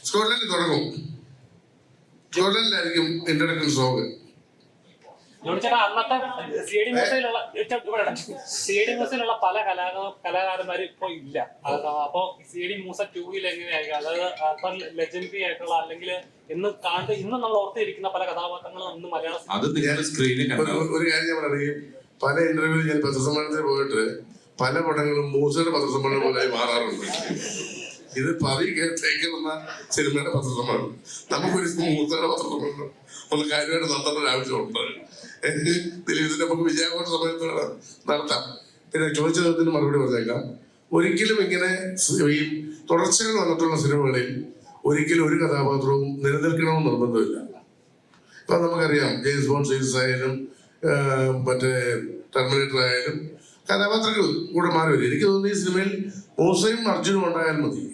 സ്കോട്ട്ലൻഡിൽ തുടങ്ങും. സ്കോട്ട്ലൻഡിലായിരിക്കും introduction song. അന്നത്തെ CD. മൂസയിലുള്ള പല കലാകാരന്മാരും ഇപ്പൊ ഇല്ല. അപ്പൊ സി.ഡി. മൂസ 2-ൽ എങ്ങനെയായിരിക്കും, അതായത് അത്ര ലെജൻഡറി ആയിട്ടുള്ള അല്ലെങ്കിൽ ഇന്ന് നമ്മൾ ഓർത്തിരിക്കുന്ന പല കഥാപാത്രങ്ങളും ഇന്ന് മലയാള ഒരു കാര്യം ഞാൻ പറയും, പല ഇന്റർവ്യൂവിൽ ഞാൻ പത്രസമ്മേളനത്തിൽ പോയിട്ട് പല പടങ്ങളും മൂസയുടെ പത്രസമ്മേളനം പോലെ മാറാറുണ്ട്. ഇത് പതി കേൾക്കുന്ന സിനിമയുടെ പത്രസമ്മേളനം, നമുക്കൊരു മൂസയുടെ പത്രസമ്മേളനം ഒന്ന് കാര്യമായിട്ട് നടത്തേണ്ട ആവശ്യമുണ്ട്. ദിലീപിന്റെ നമുക്ക് വിജയാഘോഷ സമയത്ത് നടത്താം. പിന്നെ ചോദിച്ച ചോദ്യത്തിന് മറുപടി പറഞ്ഞേക്കാം. ഒരിക്കലും ഇങ്ങനെ ഈ തുടർച്ചകൾ വന്നിട്ടുള്ള സിനിമകളിൽ ഒരിക്കലും ഒരു കഥാപാത്രവും നിലനിൽക്കണമെന്ന് നിർബന്ധമില്ല. ഇപ്പൊ നമുക്കറിയാം ജെയിംസ് ബോണ്ട് സീരീസ് ആയാലും മറ്റേ ടെർമിനേറ്റർ ആയാലും കഥാപാത്രങ്ങൾ കൂടെ മാറി വരും. എനിക്ക് തോന്നുന്നു ഈ സിനിമയിൽ മൂസയും അർജുനും ഉണ്ടായാൽ മതി.